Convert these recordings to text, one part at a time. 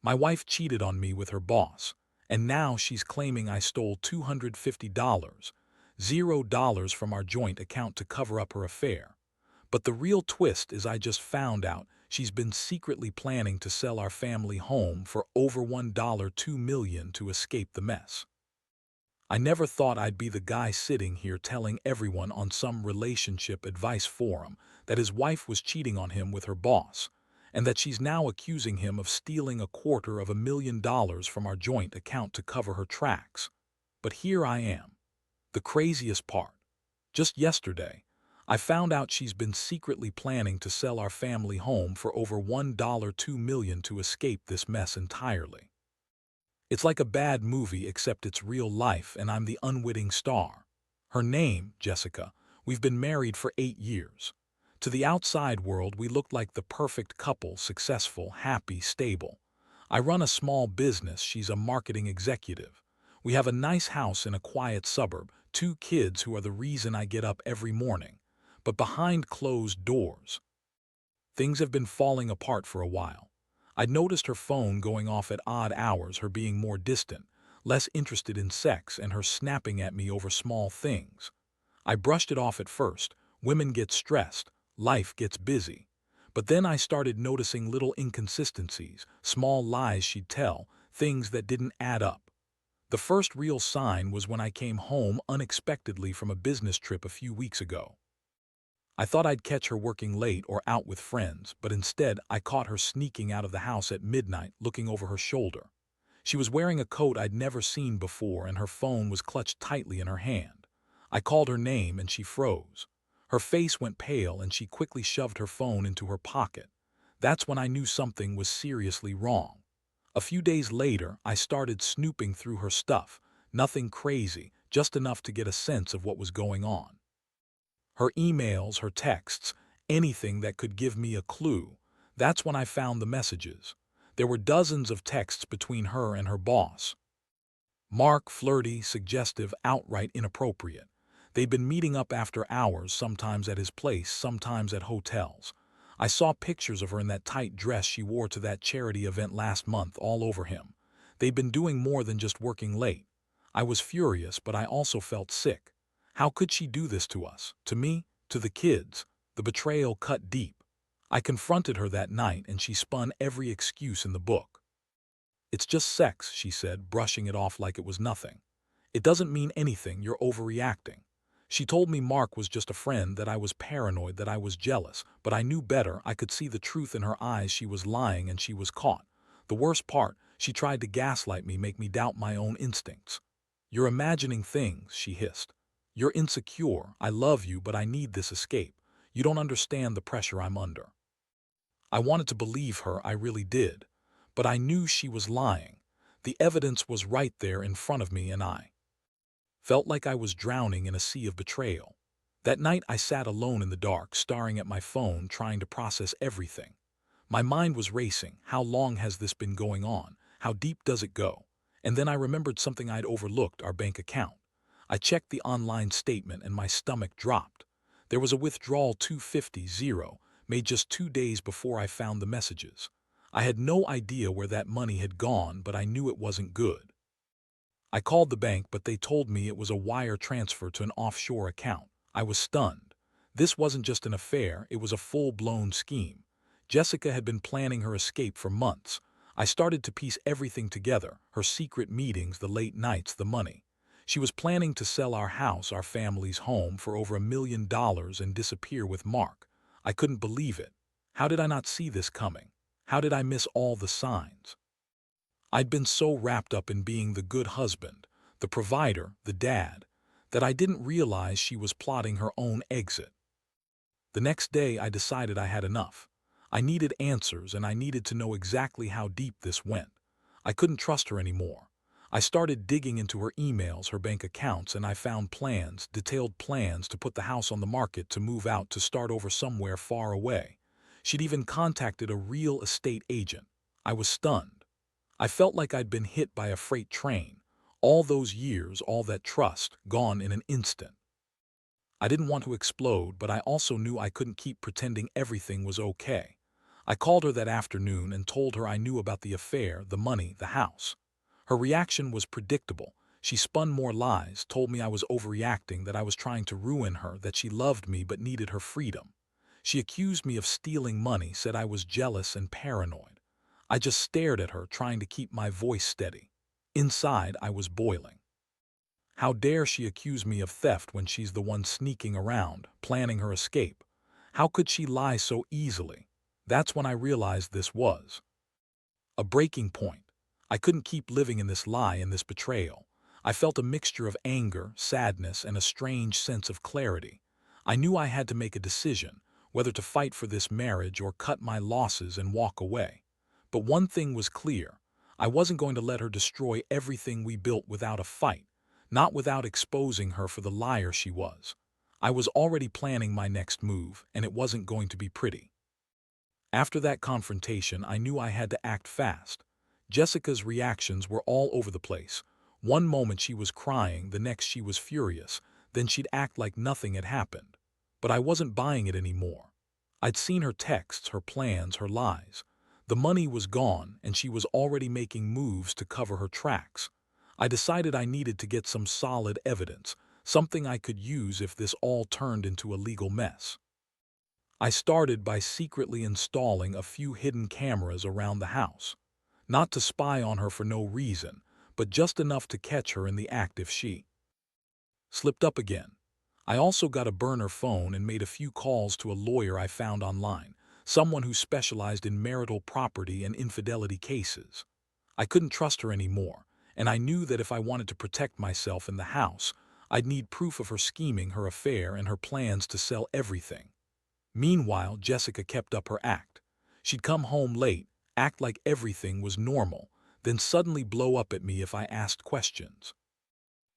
My wife cheated on me with her boss, and now she's claiming I stole $250, $0 from our joint account to cover up her affair. But the real twist is I just found out she's been secretly planning to sell our family home for over $1.2 million to escape the mess. I never thought I'd be the guy sitting here telling everyone on some relationship advice forum that his wife was cheating on him with her boss, and that she's now accusing him of stealing $250,000 from our joint account to cover her tracks. But here I am. The craziest part. Just yesterday, I found out she's been secretly planning to sell our family home for over $1.2 million to escape this mess entirely. It's like a bad movie except it's real life and I'm the unwitting star. Her name, Jessica. We've been married for 8 years. To the outside world, we looked like the perfect couple, successful, happy, stable. I run a small business, she's a marketing executive. We have a nice house in a quiet suburb, 2 kids who are the reason I get up every morning. But behind closed doors, things have been falling apart for a while. I'd noticed her phone going off at odd hours, her being more distant, less interested in sex, and her snapping at me over small things. I brushed it off at first. Women get stressed, life gets busy. But then I started noticing little inconsistencies, small lies she'd tell, things that didn't add up. The first real sign was when I came home unexpectedly from a business trip a few weeks ago. I thought I'd catch her working late or out with friends, but instead I caught her sneaking out of the house at midnight, looking over her shoulder. She was wearing a coat I'd never seen before, and her phone was clutched tightly in her hand. I called her name and she froze. Her face went pale and she quickly shoved her phone into her pocket. That's when I knew something was seriously wrong. A few days later, I started snooping through her stuff. Nothing crazy, just enough to get a sense of what was going on. Her emails, her texts, anything that could give me a clue. That's when I found the messages. There were dozens of texts between her and her boss. Mark, flirty, suggestive, outright inappropriate. They'd been meeting up after hours, sometimes at his place, sometimes at hotels. I saw pictures of her in that tight dress she wore to that charity event last month all over him. They'd been doing more than just working late. I was furious, but I also felt sick. How could she do this to us, to me, to the kids? The betrayal cut deep. I confronted her that night and she spun every excuse in the book. "It's just sex," she said, brushing it off like it was nothing. "It doesn't mean anything, you're overreacting." She told me Mark was just a friend, that I was paranoid, that I was jealous, but I knew better. I could see the truth in her eyes. She was lying and she was caught. The worst part, she tried to gaslight me, make me doubt my own instincts. "You're imagining things," she hissed. "You're insecure. I love you, but I need this escape. You don't understand the pressure I'm under." I wanted to believe her, I really did. But I knew she was lying. The evidence was right there in front of me, and I felt like I was drowning in a sea of betrayal. That night I sat alone in the dark, staring at my phone, trying to process everything. My mind was racing. How long has this been going on? How deep does it go? And then I remembered something I'd overlooked: our bank account. I checked the online statement and my stomach dropped. There was a withdrawal, 250, made just 2 days before I found the messages. I had no idea where that money had gone, but I knew it wasn't good. I called the bank, but they told me it was a wire transfer to an offshore account. I was stunned. This wasn't just an affair, it was a full-blown scheme. Jessica had been planning her escape for months. I started to piece everything together: her secret meetings, the late nights, the money. She was planning to sell our house, our family's home, for over $1 million and disappear with Mark. I couldn't believe it. How did I not see this coming? How did I miss all the signs? I'd been so wrapped up in being the good husband, the provider, the dad, that I didn't realize she was plotting her own exit. The next day I decided I had enough. I needed answers, and I needed to know exactly how deep this went. I couldn't trust her anymore. I started digging into her emails, her bank accounts, and I found plans, detailed plans to put the house on the market, to move out, to start over somewhere far away. She'd even contacted a real estate agent. I was stunned. I felt like I'd been hit by a freight train. All those years, all that trust, gone in an instant. I didn't want to explode, but I also knew I couldn't keep pretending everything was okay. I called her that afternoon and told her I knew about the affair, the money, the house. Her reaction was predictable. She spun more lies, told me I was overreacting, that I was trying to ruin her, that she loved me but needed her freedom. She accused me of stealing money, said I was jealous and paranoid. I just stared at her, trying to keep my voice steady. Inside, I was boiling. How dare she accuse me of theft when she's the one sneaking around, planning her escape? How could she lie so easily? That's when I realized this was a breaking point. I couldn't keep living in this lie and this betrayal. I felt a mixture of anger, sadness, and a strange sense of clarity. I knew I had to make a decision, whether to fight for this marriage or cut my losses and walk away. But one thing was clear. I wasn't going to let her destroy everything we built without a fight, not without exposing her for the liar she was. I was already planning my next move, and it wasn't going to be pretty. After that confrontation, I knew I had to act fast. Jessica's reactions were all over the place. One moment she was crying, the next she was furious, then she'd act like nothing had happened. But I wasn't buying it anymore. I'd seen her texts, her plans, her lies. The money was gone, and she was already making moves to cover her tracks. I decided I needed to get some solid evidence, something I could use if this all turned into a legal mess. I started by secretly installing a few hidden cameras around the house. Not to spy on her for no reason, but just enough to catch her in the act if she slipped up again. I also got a burner phone and made a few calls to a lawyer I found online, someone who specialized in marital property and infidelity cases. I couldn't trust her anymore, and I knew that if I wanted to protect myself in the house, I'd need proof of her scheming, her affair, and her plans to sell everything. Meanwhile, Jessica kept up her act. She'd come home late, act like everything was normal, then suddenly blow up at me if I asked questions.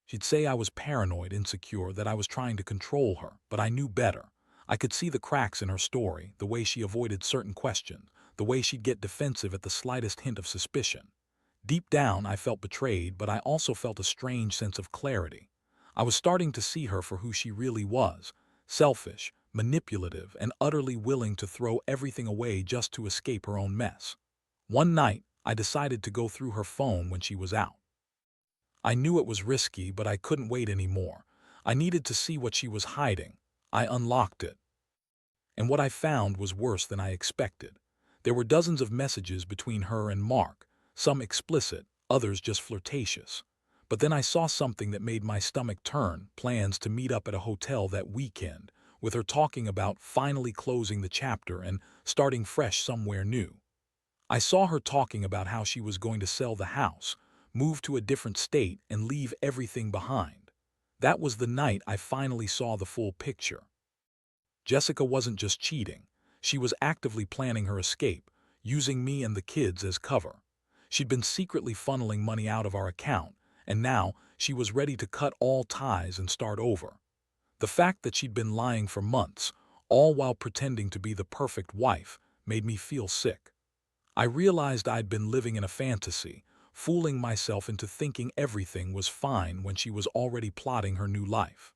She'd say I was paranoid, insecure, that I was trying to control her, but I knew better. I could see the cracks in her story, the way she avoided certain questions, the way she'd get defensive at the slightest hint of suspicion. Deep down, I felt betrayed, but I also felt a strange sense of clarity. I was starting to see her for who she really was: selfish, manipulative, and utterly willing to throw everything away just to escape her own mess. One night, I decided to go through her phone when she was out. I knew it was risky, but I couldn't wait anymore. I needed to see what she was hiding. I unlocked it. And what I found was worse than I expected. There were dozens of messages between her and Mark, some explicit, others just flirtatious. But then I saw something that made my stomach turn: plans to meet up at a hotel that weekend, with her talking about finally closing the chapter and starting fresh somewhere new. I saw her talking about how she was going to sell the house, move to a different state, and leave everything behind. That was the night I finally saw the full picture. Jessica wasn't just cheating. She was actively planning her escape, using me and the kids as cover. She'd been secretly funneling money out of our account, and now she was ready to cut all ties and start over. The fact that she'd been lying for months, all while pretending to be the perfect wife, made me feel sick. I realized I'd been living in a fantasy, fooling myself into thinking everything was fine when she was already plotting her new life.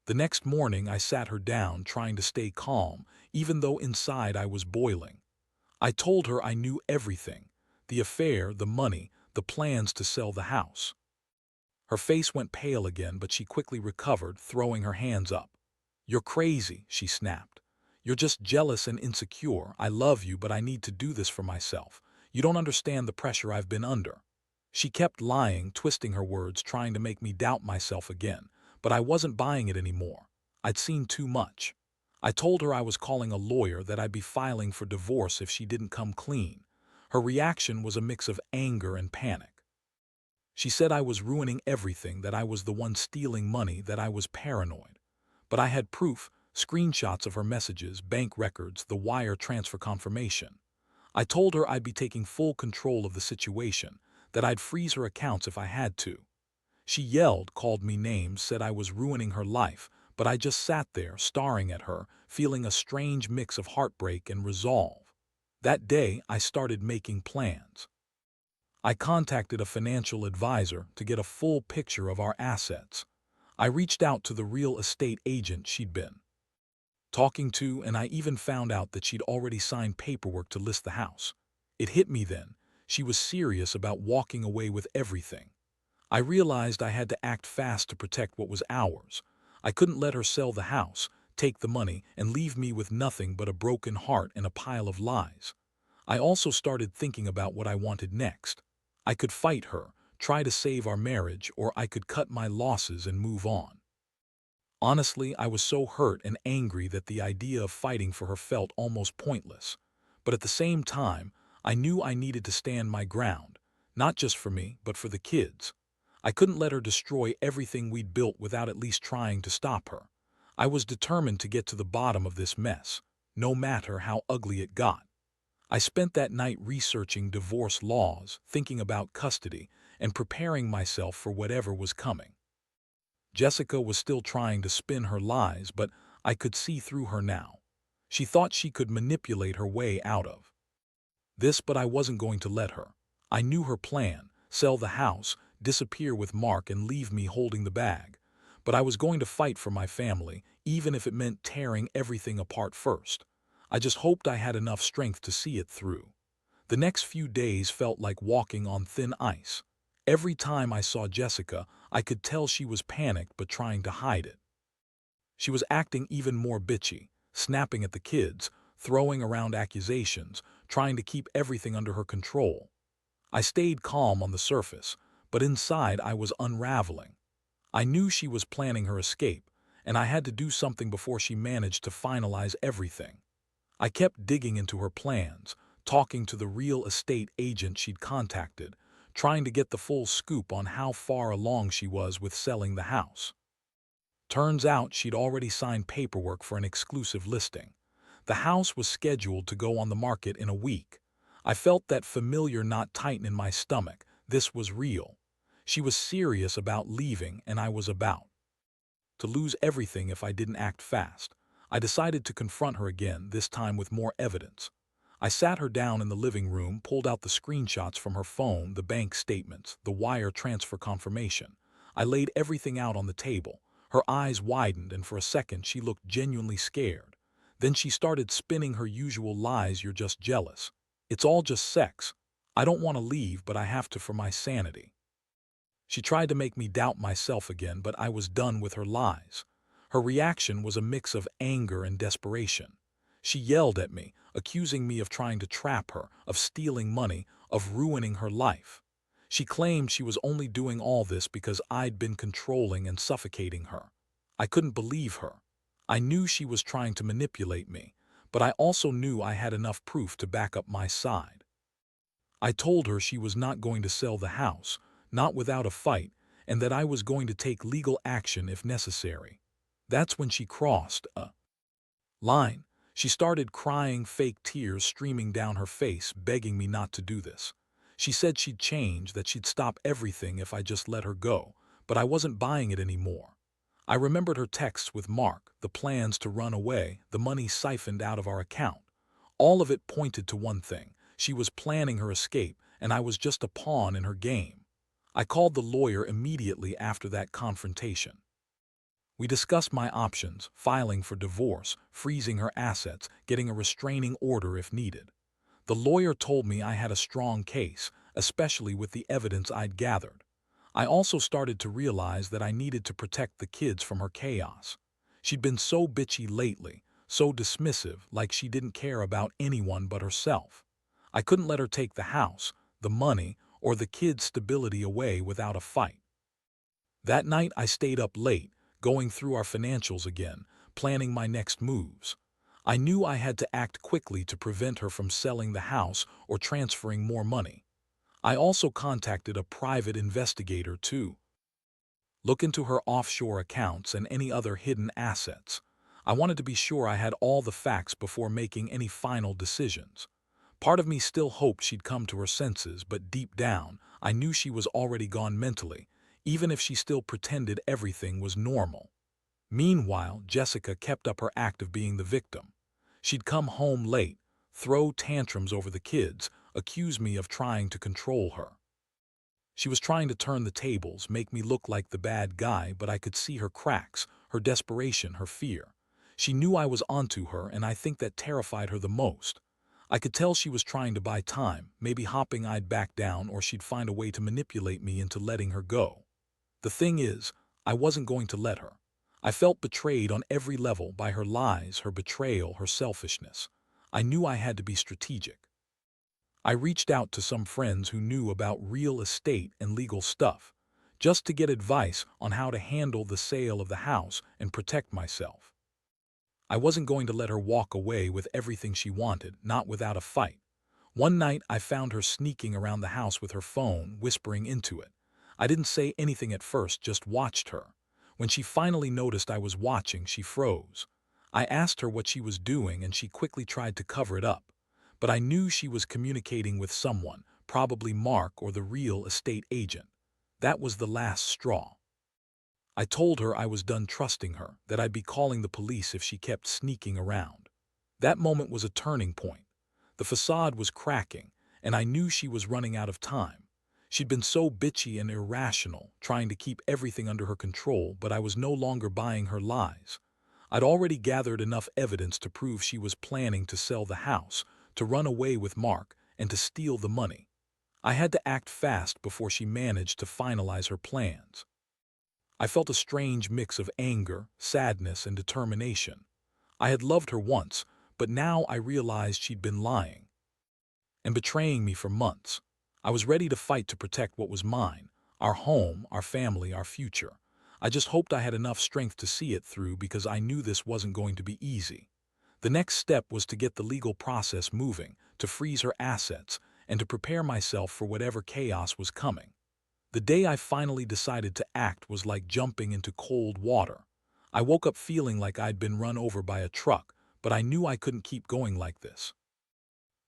The next morning, I sat her down, trying to stay calm, even though inside I was boiling. I told her I knew everything: the affair, the money, the plans to sell the house. Her face went pale again, but she quickly recovered, throwing her hands up. "You're crazy," she snapped. "You're just jealous and insecure. I love you, but I need to do this for myself. You don't understand the pressure I've been under." She kept lying, twisting her words, trying to make me doubt myself again, but I wasn't buying it anymore. I'd seen too much. I told her I was calling a lawyer, that I'd be filing for divorce if she didn't come clean. Her reaction was a mix of anger and panic. She said I was ruining everything, that I was the one stealing money, that I was paranoid. But I had proof: screenshots of her messages, bank records, the wire transfer confirmation. I told her I'd be taking full control of the situation, that I'd freeze her accounts if I had to. She yelled, called me names, said I was ruining her life, but I just sat there, staring at her, feeling a strange mix of heartbreak and resolve. That day, I started making plans. I contacted a financial advisor to get a full picture of our assets. I reached out to the real estate agent she'd been talking to, and I even found out that she'd already signed paperwork to list the house. It hit me then. She was serious about walking away with everything. I realized I had to act fast to protect what was ours. I couldn't let her sell the house, take the money, and leave me with nothing but a broken heart and a pile of lies. I also started thinking about what I wanted next. I could fight her, try to save our marriage, or I could cut my losses and move on. Honestly, I was so hurt and angry that the idea of fighting for her felt almost pointless. But at the same time, I knew I needed to stand my ground, not just for me, but for the kids. I couldn't let her destroy everything we'd built without at least trying to stop her. I was determined to get to the bottom of this mess, no matter how ugly it got. I spent that night researching divorce laws, thinking about custody, and preparing myself for whatever was coming. Jessica was still trying to spin her lies, but I could see through her now. She thought she could manipulate her way out of this, but I wasn't going to let her. I knew her plan: sell the house, disappear with Mark, and leave me holding the bag. But I was going to fight for my family, even if it meant tearing everything apart first. I just hoped I had enough strength to see it through. The next few days felt like walking on thin ice. Every time I saw Jessica, I could tell she was panicked but trying to hide it. She was acting even more bitchy, snapping at the kids, throwing around accusations, trying to keep everything under her control. I stayed calm on the surface, but inside I was unraveling. I knew she was planning her escape, and I had to do something before she managed to finalize everything. I kept digging into her plans, talking to the real estate agent she'd contacted, trying to get the full scoop on how far along she was with selling the house. Turns out she'd already signed paperwork for an exclusive listing. The house was scheduled to go on the market in a week. I felt that familiar knot tighten in my stomach. This was real. She was serious about leaving, and I was about to lose everything if I didn't act fast. I decided to confront her again, this time with more evidence. I sat her down in the living room, pulled out the screenshots from her phone, the bank statements, the wire transfer confirmation. I laid everything out on the table. Her eyes widened, and for a second she looked genuinely scared. Then she started spinning her usual lies: "You're just jealous. It's all just sex. I don't want to leave, but I have to for my sanity." She tried to make me doubt myself again, but I was done with her lies. Her reaction was a mix of anger and desperation. She yelled at me, accusing me of trying to trap her, of stealing money, of ruining her life. She claimed she was only doing all this because I'd been controlling and suffocating her. I couldn't believe her. I knew she was trying to manipulate me, but I also knew I had enough proof to back up my side. I told her she was not going to sell the house, not without a fight, and that I was going to take legal action if necessary. That's when she crossed a line. She started crying, fake tears streaming down her face, begging me not to do this. She said she'd change, that she'd stop everything if I just let her go, but I wasn't buying it anymore. I remembered her texts with Mark, the plans to run away, the money siphoned out of our account. All of it pointed to one thing: she was planning her escape, and I was just a pawn in her game. I called the lawyer immediately after that confrontation. We discussed my options: filing for divorce, freezing her assets, getting a restraining order if needed. The lawyer told me I had a strong case, especially with the evidence I'd gathered. I also started to realize that I needed to protect the kids from her chaos. She'd been so bitchy lately, so dismissive, like she didn't care about anyone but herself. I couldn't let her take the house, the money, or the kids' stability away without a fight. That night I stayed up late, going through our financials again, planning my next moves. I knew I had to act quickly to prevent her from selling the house or transferring more money. I also contacted a private investigator to look into her offshore accounts and any other hidden assets. I wanted to be sure I had all the facts before making any final decisions. Part of me still hoped she'd come to her senses, but deep down, I knew she was already gone mentally, even if she still pretended everything was normal. Meanwhile, Jessica kept up her act of being the victim. She'd come home late, throw tantrums over the kids, accuse me of trying to control her. She was trying to turn the tables, make me look like the bad guy, but I could see her cracks, her desperation, her fear. She knew I was onto her, and I think that terrified her the most. I could tell she was trying to buy time, maybe hoping I'd back down or she'd find a way to manipulate me into letting her go. The thing is, I wasn't going to let her. I felt betrayed on every level by her lies, her betrayal, her selfishness. I knew I had to be strategic. I reached out to some friends who knew about real estate and legal stuff, just to get advice on how to handle the sale of the house and protect myself. I wasn't going to let her walk away with everything she wanted, not without a fight. One night, I found her sneaking around the house with her phone, whispering into it. I didn't say anything at first, just watched her. When she finally noticed I was watching, she froze. I asked her what she was doing, and she quickly tried to cover it up. But I knew she was communicating with someone, probably Mark or the real estate agent. That was the last straw. I told her I was done trusting her, that I'd be calling the police if she kept sneaking around. That moment was a turning point. The facade was cracking, and I knew she was running out of time. She'd been so bitchy and irrational, trying to keep everything under her control, but I was no longer buying her lies. I'd already gathered enough evidence to prove she was planning to sell the house, to run away with Mark, and to steal the money. I had to act fast before she managed to finalize her plans. I felt a strange mix of anger, sadness, and determination. I had loved her once, but now I realized she'd been lying and betraying me for months. I was ready to fight to protect what was mine, our home, our family, our future. I just hoped I had enough strength to see it through, because I knew this wasn't going to be easy. The next step was to get the legal process moving, to freeze her assets, and to prepare myself for whatever chaos was coming. The day I finally decided to act was like jumping into cold water. I woke up feeling like I'd been run over by a truck, but I knew I couldn't keep going like this.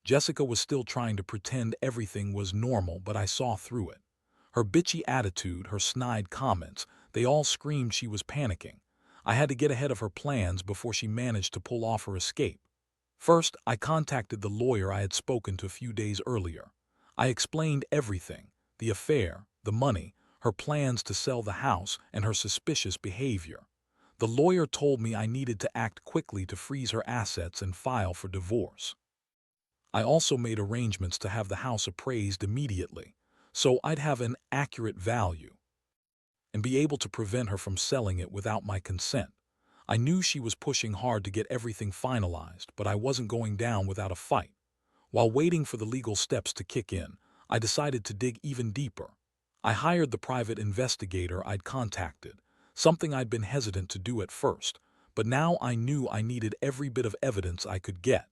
Jessica was still trying to pretend everything was normal, but I saw through it. Her bitchy attitude, her snide comments, they all screamed she was panicking. I had to get ahead of her plans before she managed to pull off her escape. First, I contacted the lawyer I had spoken to a few days earlier. I explained everything: the affair, the money, her plans to sell the house, and her suspicious behavior. The lawyer told me I needed to act quickly to freeze her assets and file for divorce. I also made arrangements to have the house appraised immediately, so I'd have an accurate value and be able to prevent her from selling it without my consent. I knew she was pushing hard to get everything finalized, but I wasn't going down without a fight. While waiting for the legal steps to kick in, I decided to dig even deeper. I hired the private investigator I'd contacted, something I'd been hesitant to do at first, but now I knew I needed every bit of evidence I could get.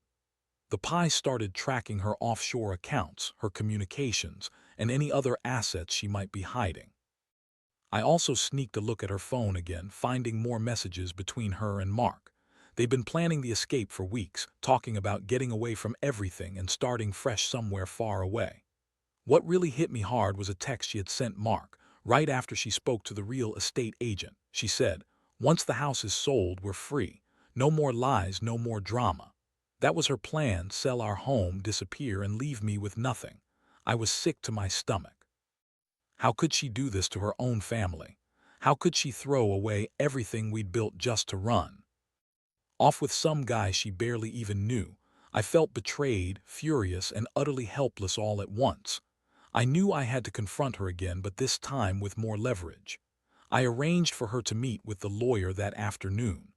The PI started tracking her offshore accounts, her communications, and any other assets she might be hiding. I also sneaked a look at her phone again, finding more messages between her and Mark. They'd been planning the escape for weeks, talking about getting away from everything and starting fresh somewhere far away. What really hit me hard was a text she had sent Mark right after she spoke to the real estate agent. She said, "Once the house is sold, we're free. No more lies, no more drama." That was her plan: sell our home, disappear, and leave me with nothing. I was sick to my stomach. How could she do this to her own family? How could she throw away everything we'd built just to run off with some guy she barely even knew? I felt betrayed, furious, and utterly helpless all at once. I knew I had to confront her again, but this time with more leverage. I arranged for her to meet with the lawyer that afternoon.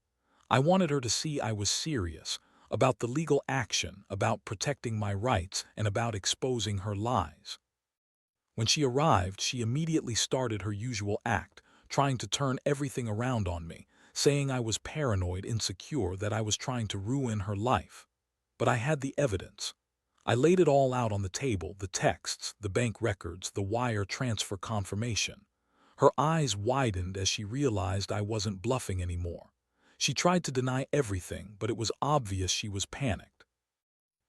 I wanted her to see I was serious about the legal action, about protecting my rights, and about exposing her lies. When she arrived, she immediately started her usual act, trying to turn everything around on me, saying I was paranoid, insecure, that I was trying to ruin her life. But I had the evidence. I laid it all out on the table: the texts, the bank records, the wire transfer confirmation. Her eyes widened as she realized I wasn't bluffing anymore. She tried to deny everything, but it was obvious she was panicked.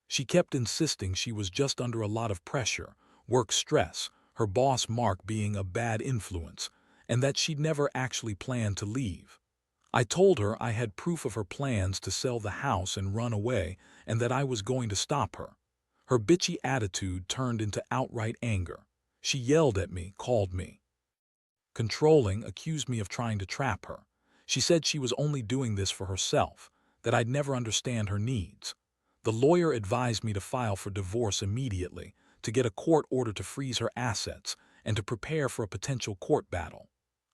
She kept insisting she was just under a lot of pressure, work stress, her boss Mark being a bad influence, and that she'd never actually planned to leave. I told her I had proof of her plans to sell the house and run away, and that I was going to stop her. Her bitchy attitude turned into outright anger. She yelled at me, called me controlling, accused me of trying to trap her. She said she was only doing this for herself, that I'd never understand her needs. The lawyer advised me to file for divorce immediately, to get a court order to freeze her assets, and to prepare for a potential court battle.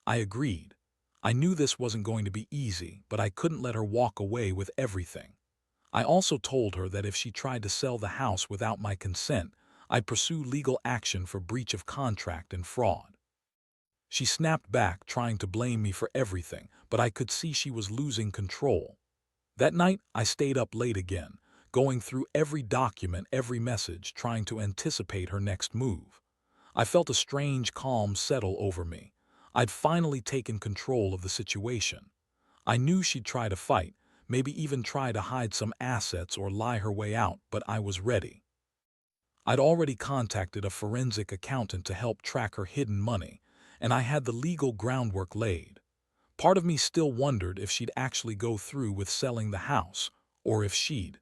I agreed. I knew this wasn't going to be easy, but I couldn't let her walk away with everything. I also told her that if she tried to sell the house without my consent, I'd pursue legal action for breach of contract and fraud. She snapped back, trying to blame me for everything, but I could see she was losing control. That night, I stayed up late again, going through every document, every message, trying to anticipate her next move. I felt a strange calm settle over me. I'd finally taken control of the situation. I knew she'd try to fight, maybe even try to hide some assets or lie her way out, but I was ready. I'd already contacted a forensic accountant to help track her hidden money, and I had the legal groundwork laid. Part of me still wondered if she'd actually go through with selling the house, or if she'd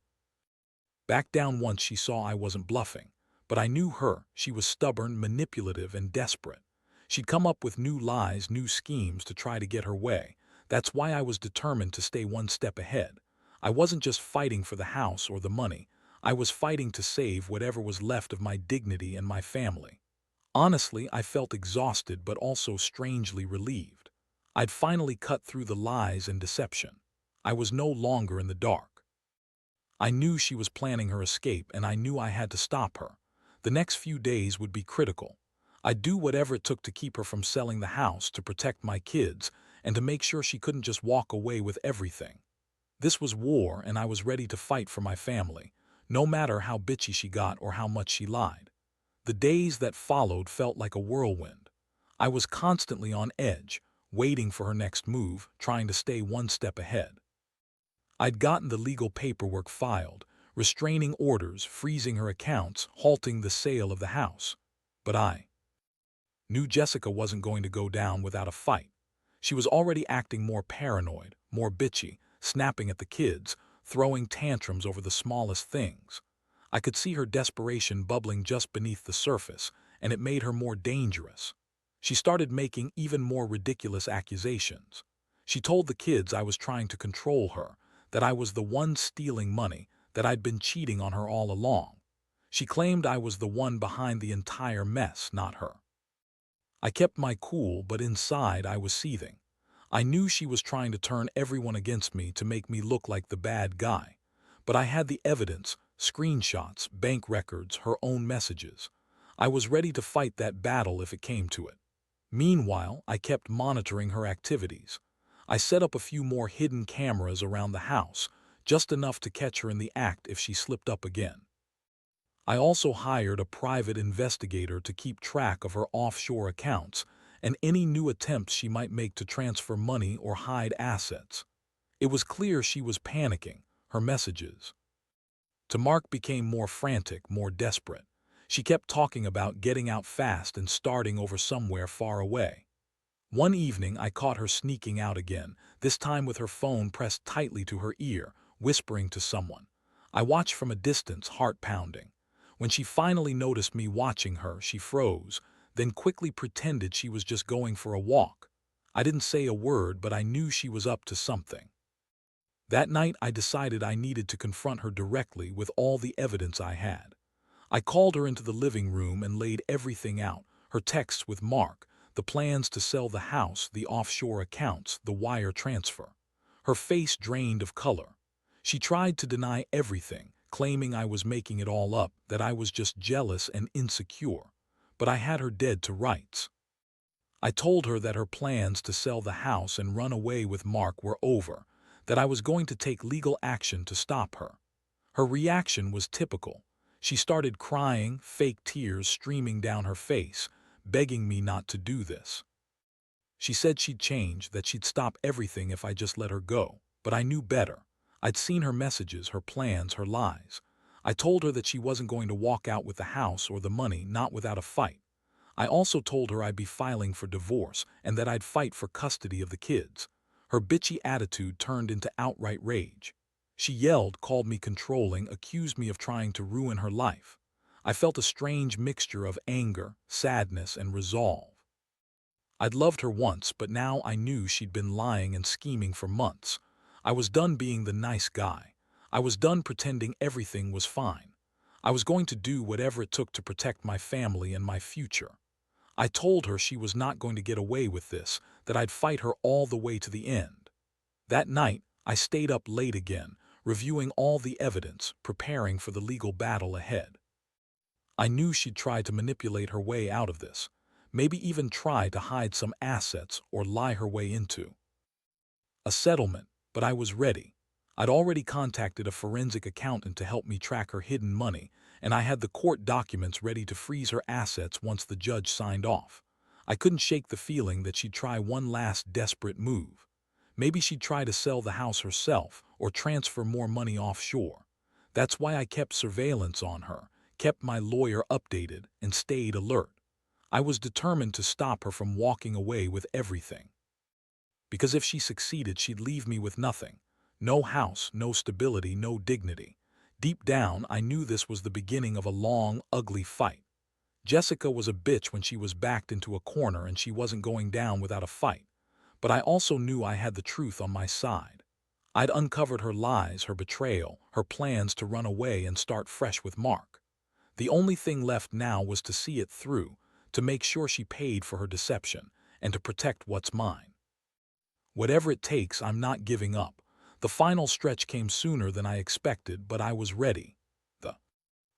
back down once she saw I wasn't bluffing. But I knew her. She was stubborn, manipulative, and desperate. She'd come up with new lies, new schemes to try to get her way. That's why I was determined to stay one step ahead. I wasn't just fighting for the house or the money. I was fighting to save whatever was left of my dignity and my family. Honestly, I felt exhausted but also strangely relieved. I'd finally cut through the lies and deception. I was no longer in the dark. I knew she was planning her escape, and I knew I had to stop her. The next few days would be critical. I'd do whatever it took to keep her from selling the house, to protect my kids, and to make sure she couldn't just walk away with everything. This was war, and I was ready to fight for my family, no matter how bitchy she got or how much she lied. The days that followed felt like a whirlwind. I was constantly on edge, waiting for her next move, trying to stay one step ahead. I'd gotten the legal paperwork filed, restraining orders, freezing her accounts, halting the sale of the house. But I knew Jessica wasn't going to go down without a fight. She was already acting more paranoid, more bitchy, snapping at the kids, throwing tantrums over the smallest things. I could see her desperation bubbling just beneath the surface, and it made her more dangerous. She started making even more ridiculous accusations. She told the kids I was trying to control her, that I was the one stealing money, that I'd been cheating on her all along. She claimed I was the one behind the entire mess, not her. I kept my cool, but inside I was seething. I knew she was trying to turn everyone against me, to make me look like the bad guy. But I had the evidence, screenshots, bank records, her own messages. I was ready to fight that battle if it came to it. Meanwhile, I kept monitoring her activities. I set up a few more hidden cameras around the house, just enough to catch her in the act if she slipped up again. I also hired a private investigator to keep track of her offshore accounts and any new attempts she might make to transfer money or hide assets. It was clear she was panicking. Her messages to Mark became more frantic, more desperate. She kept talking about getting out fast and starting over somewhere far away. One evening, I caught her sneaking out again, this time with her phone pressed tightly to her ear, whispering to someone. I watched from a distance, heart pounding. When she finally noticed me watching her, she froze, then quickly pretended she was just going for a walk. I didn't say a word, but I knew she was up to something. That night, I decided I needed to confront her directly with all the evidence I had. I called her into the living room and laid everything out, her texts with Mark, the plans to sell the house, the offshore accounts, the wire transfer. Her face drained of color. She tried to deny everything, claiming I was making it all up, that I was just jealous and insecure. But I had her dead to rights. I told her that her plans to sell the house and run away with Mark were over, that I was going to take legal action to stop her. Her reaction was typical. She started crying, fake tears streaming down her face, begging me not to do this. She said she'd change, that she'd stop everything if I just let her go. But I knew better. I'd seen her messages, her plans, her lies. I told her that she wasn't going to walk out with the house or the money, not without a fight. I also told her I'd be filing for divorce and that I'd fight for custody of the kids. Her bitchy attitude turned into outright rage. She yelled, called me controlling, accused me of trying to ruin her life. I felt a strange mixture of anger, sadness, and resolve. I'd loved her once, but now I knew she'd been lying and scheming for months. I was done being the nice guy. I was done pretending everything was fine. I was going to do whatever it took to protect my family and my future. I told her she was not going to get away with this, that I'd fight her all the way to the end. That night, I stayed up late again, reviewing all the evidence, preparing for the legal battle ahead. I knew she'd try to manipulate her way out of this, maybe even try to hide some assets or lie her way into a settlement, but I was ready. I'd already contacted a forensic accountant to help me track her hidden money, and I had the court documents ready to freeze her assets once the judge signed off. I couldn't shake the feeling that she'd try one last desperate move. Maybe she'd try to sell the house herself or transfer more money offshore. That's why I kept surveillance on her, kept my lawyer updated, and stayed alert. I was determined to stop her from walking away with everything. Because if she succeeded, she'd leave me with nothing. No house, no stability, no dignity. Deep down, I knew this was the beginning of a long, ugly fight. Jessica was a bitch when she was backed into a corner and she wasn't going down without a fight. But I also knew I had the truth on my side. I'd uncovered her lies, her betrayal, her plans to run away and start fresh with Mark. The only thing left now was to see it through, to make sure she paid for her deception, and to protect what's mine. Whatever it takes, I'm not giving up. The final stretch came sooner than I expected, but I was ready. The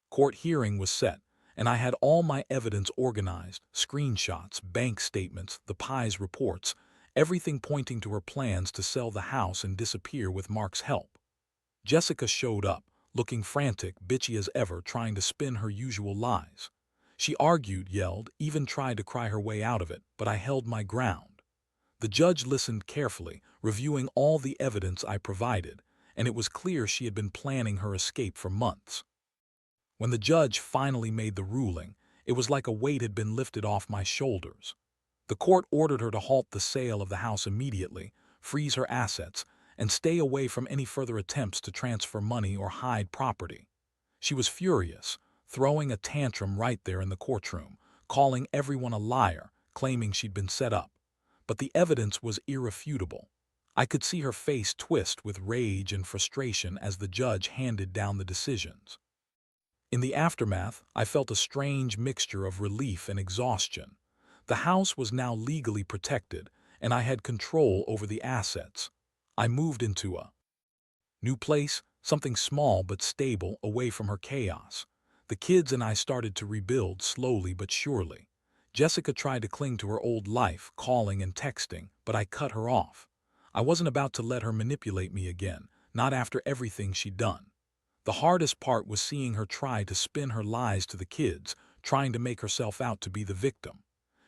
court hearing was set, and I had all my evidence organized, screenshots, bank statements, the Pi's reports, everything pointing to her plans to sell the house and disappear with Mark's help. Jessica showed up, looking frantic, bitchy as ever, trying to spin her usual lies. She argued, yelled, even tried to cry her way out of it, but I held my ground. The judge listened carefully, reviewing all the evidence I provided, and it was clear she had been planning her escape for months. When the judge finally made the ruling, it was like a weight had been lifted off my shoulders. The court ordered her to halt the sale of the house immediately, freeze her assets, and stay away from any further attempts to transfer money or hide property. She was furious, throwing a tantrum right there in the courtroom, calling everyone a liar, claiming she'd been set up. But the evidence was irrefutable. I could see her face twist with rage and frustration as the judge handed down the decisions. In the aftermath, I felt a strange mixture of relief and exhaustion. The house was now legally protected, and I had control over the assets. I moved into a new place, something small but stable, away from her chaos. The kids and I started to rebuild slowly but surely. Jessica tried to cling to her old life, calling and texting, but I cut her off. I wasn't about to let her manipulate me again, not after everything she'd done. The hardest part was seeing her try to spin her lies to the kids, trying to make herself out to be the victim.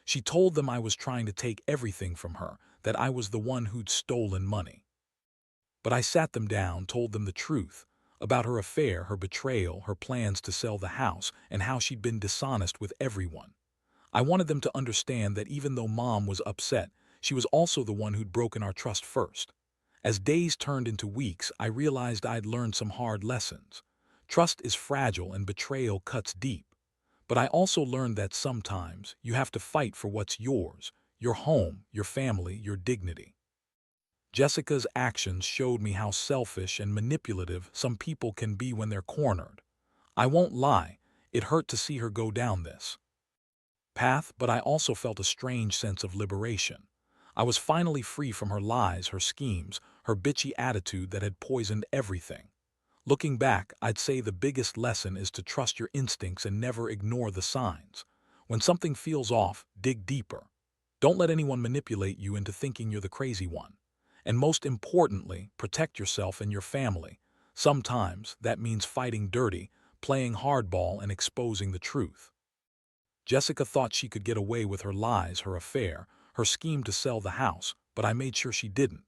She told them I was trying to take everything from her, that I was the one who'd stolen money. But I sat them down, told them the truth about her affair, her betrayal, her plans to sell the house, and how she'd been dishonest with everyone. I wanted them to understand that even though Mom was upset, she was also the one who'd broken our trust first. As days turned into weeks, I realized I'd learned some hard lessons. Trust is fragile and betrayal cuts deep. But I also learned that sometimes you have to fight for what's yours, your home, your family, your dignity. Jessica's actions showed me how selfish and manipulative some people can be when they're cornered. I won't lie, it hurt to see her go down this path, but I also felt a strange sense of liberation. I was finally free from her lies, her schemes, her bitchy attitude that had poisoned everything. Looking back, I'd say the biggest lesson is to trust your instincts and never ignore the signs. When something feels off, dig deeper. Don't let anyone manipulate you into thinking you're the crazy one. And most importantly, protect yourself and your family. Sometimes that means fighting dirty, playing hardball, and exposing the truth. Jessica thought she could get away with her lies, her affair, her scheme to sell the house, but I made sure she didn't.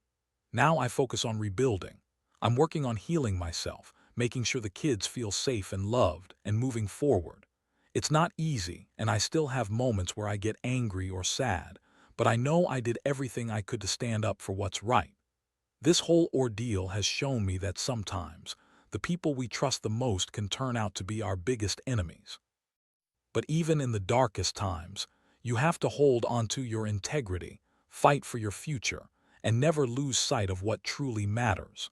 Now I focus on rebuilding. I'm working on healing myself, making sure the kids feel safe and loved, and moving forward. It's not easy, and I still have moments where I get angry or sad, but I know I did everything I could to stand up for what's right. This whole ordeal has shown me that sometimes the people we trust the most can turn out to be our biggest enemies. But even in the darkest times, you have to hold onto your integrity, fight for your future, and never lose sight of what truly matters.